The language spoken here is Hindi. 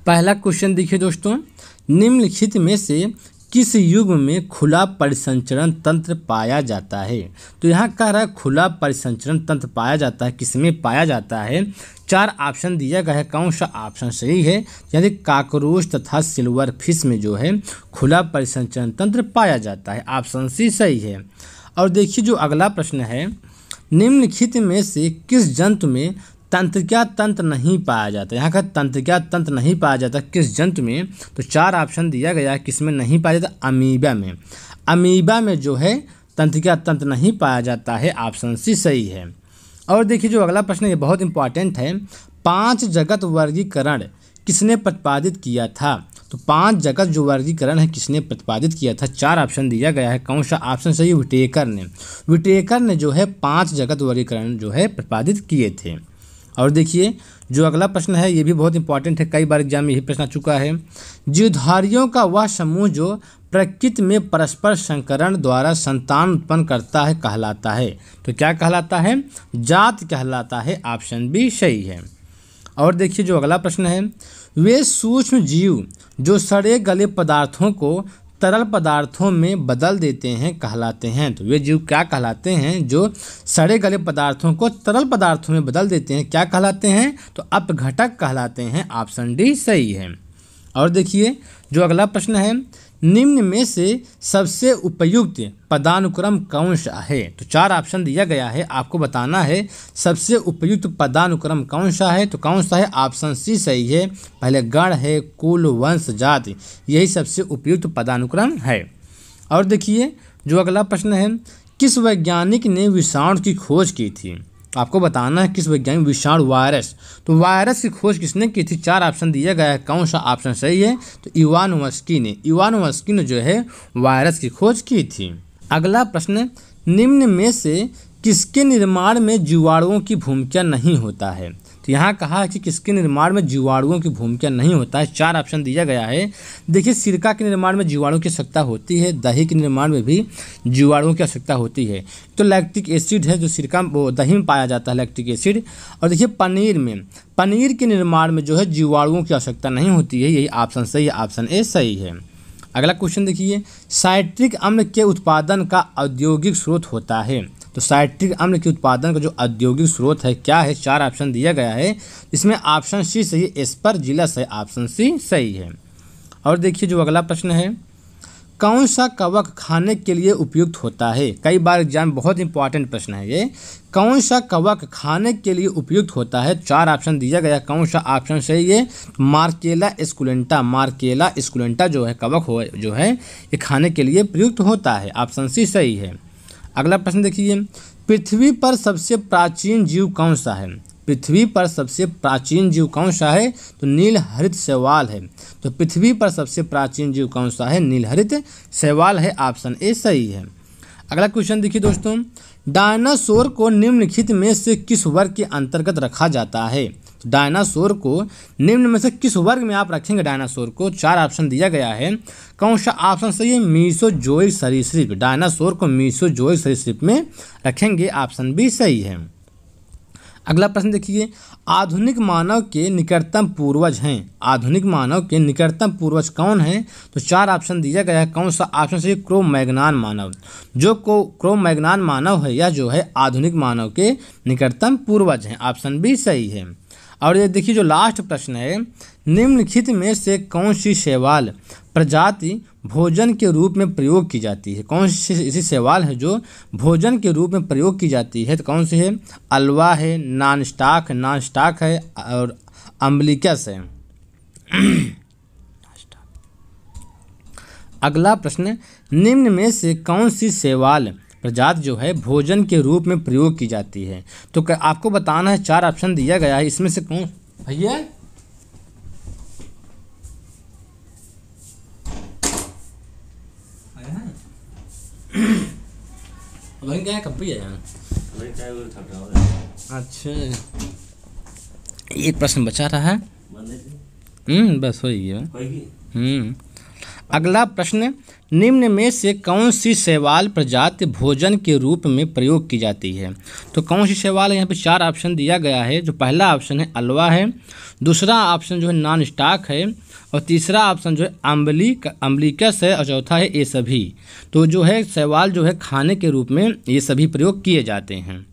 पहला क्वेश्चन देखिए दोस्तों, निम्नलिखित में से किस युग में खुला परिसंचरण तंत्र पाया जाता है। तो यहाँ कह रहा है खुला परिसंचरण तंत्र पाया जाता है, किसमें पाया जाता है। 4 ऑप्शन दिया गया है, कौन सा ऑप्शन सही है। यानी काकरोच तथा सिल्वर फिश में जो है खुला परिसंचरण तंत्र पाया जाता है, ऑप्शन सी सही है। और देखिए जो अगला प्रश्न है, निम्नलिखित में से किस जंतु में तंत्रिका तंत्र नहीं पाया जाता। यहाँ का तंत्रिका तंत्र नहीं पाया जाता किस जंतु में, तो 4 ऑप्शन दिया गया है, किसमें नहीं पाया जाता, अमीबा में। अमीबा में जो है तंत्रिका तंत्र नहीं पाया जाता है, ऑप्शन सी सही है। और देखिए जो अगला प्रश्न ये बहुत इंपॉर्टेंट है, 5 जगत वर्गीकरण किसने प्रतिपादित किया था। तो 5 जगत जो वर्गीकरण है किसने प्रतिपादित किया था, 4 ऑप्शन दिया गया है, कौन सा ऑप्शन सही है, विटेकर ने। विटेकर ने जो है 5 जगत वर्गीकरण जो है प्रतिपादित किए थे। और देखिए जो अगला प्रश्न है ये भी बहुत इंपॉर्टेंट है, कई बार एग्जाम में यही प्रश्न आ चुका है। जीवधारियों का वह समूह जो प्रकृति में परस्पर संकरण द्वारा संतान उत्पन्न करता है कहलाता है। तो क्या कहलाता है, जात कहलाता है, ऑप्शन बी सही है। और देखिए जो अगला प्रश्न है, वे सूक्ष्म जीव जो सड़े गले पदार्थों को तरल पदार्थों में बदल देते हैं कहलाते हैं। तो वे जीव क्या कहलाते हैं, जो सड़े गले पदार्थों को तरल पदार्थों में बदल देते हैं, क्या कहलाते हैं, तो अपघटक कहलाते हैं, ऑप्शन डी सही है। और देखिए जो अगला प्रश्न है, निम्न में से सबसे उपयुक्त पदानुक्रम कौन सा है। तो 4 ऑप्शन दिया गया है, आपको बताना है सबसे उपयुक्त पदानुक्रम कौन सा है। तो कौन सा है, ऑप्शन सी सही है। पहले गण है, कुल, वंश, जाति, यही सबसे उपयुक्त पदानुक्रम है। और देखिए जो अगला प्रश्न है, किस वैज्ञानिक ने विषाणु की खोज की थी। आपको बताना है किस वैज्ञानिक, विषाणु, वायरस। तो वायरस की खोज किसने की थी, 4 ऑप्शन दिया गया है, कौन सा ऑप्शन सही है, तो इवानोव्स्की ने। इवानोव्स्की ने जो है वायरस की खोज की थी। अगला प्रश्न, निम्न में से किसके निर्माण में जीवाणुओं की भूमिका नहीं होता है। तो यहाँ कहा है कि किसके निर्माण में जीवाणुओं की भूमिका नहीं होता है, 4 ऑप्शन दिया गया है। देखिए सिरका के निर्माण में जीवाणुओं की आवश्यकता होती है, दही के निर्माण में भी जीवाणुओं की आवश्यकता होती है। तो लैक्टिक एसिड है जो सिरका वो दही में पाया जाता है, लैक्टिक एसिड। और देखिए पनीर के निर्माण में जो है जीवाणुओं की आवश्यकता नहीं होती है, यही ऑप्शन सही है, ऑप्शन ए सही है। अगला क्वेश्चन देखिए, साइट्रिक अम्ल के उत्पादन का औद्योगिक स्रोत होता है। तो साइट्रिक अम्ल के उत्पादन का जो औद्योगिक स्रोत है क्या है, 4 ऑप्शन दिया गया है, इसमें ऑप्शन सी सही है, एस्परजिलस है, ऑप्शन सी सही है। और देखिए जो अगला प्रश्न है, कौन सा कवक खाने के लिए उपयुक्त होता है। कई बार एग्जाम बहुत इंपॉर्टेंट प्रश्न है ये, कौन सा कवक खाने के लिए उपयुक्त होता है, 4 ऑप्शन दिया गया, कौन सा ऑप्शन सही है, मार्केला एस्कुलेंटा। मार्केला एस्कुलेंटा जो है कवक हो जो है ये खाने के लिए प्रयुक्त होता है, ऑप्शन सी सही है। अगला प्रश्न देखिए, पृथ्वी पर सबसे प्राचीन जीव कौन सा है। पृथ्वी पर सबसे प्राचीन जीव कौन सा है, तो नीलहरित शैवाल है। तो पृथ्वी पर सबसे प्राचीन जीव कौन सा है, नीलहरित शैवाल है, ऑप्शन ए सही है। अगला क्वेश्चन देखिए दोस्तों, डायनासोर को निम्नलिखित में से किस वर्ग के अंतर्गत रखा जाता है। डायनासोर को निम्न में से किस वर्ग में आप रखेंगे डायनासोर को, 4 ऑप्शन दिया गया है, कौन सा ऑप्शन सही है, मीसोजोइक सरीसृप। डायनासोर को मीसोजोइक सरीसृप में रखेंगे, ऑप्शन बी सही है। अगला प्रश्न देखिए, आधुनिक मानव के निकटतम पूर्वज हैं। आधुनिक मानव के निकटतम पूर्वज कौन हैं, तो 4 ऑप्शन दिया गया है, कौन सा ऑप्शन सही, क्रो-मैग्नान मानव। जो क्रो-मैग्नान मानव है यह जो है आधुनिक मानव के निकटतम पूर्वज हैं, ऑप्शन बी सही है। और ये देखिए जो लास्ट प्रश्न है, निम्नलिखित में से कौन सी शैवाल प्रजाति भोजन के रूप में प्रयोग की जाती है। कौन सी ऐसी शैवाल है जो भोजन के रूप में प्रयोग की जाती है, तो कौन सी है, अल्वा है, नॉन-स्टाक है और अम्बिलिकस है। अगला प्रश्न, निम्न में से कौन सी शैवाल प्रजाति जो है भोजन के रूप में प्रयोग की जाती है। तो आपको बताना है, 4 ऑप्शन दिया गया है, इसमें से कौन, भैया क्या कब भी आया। अच्छा एक प्रश्न बचा रहा है, बस हो गया। अगला प्रश्न, निम्न में से कौन सी शैवाल प्रजाति भोजन के रूप में प्रयोग की जाती है? तो कौन सी शैवाल है? यहाँ पे 4 ऑप्शन दिया गया है। जो पहला ऑप्शन है अल्वा है, दूसरा ऑप्शन जो है नॉन स्टॉक है, और तीसरा ऑप्शन जो है अम्बलिकस है, और चौथा है ये सभी। तो जो है शैवाल जो है खाने के रूप में ये सभी प्रयोग किए जाते हैं।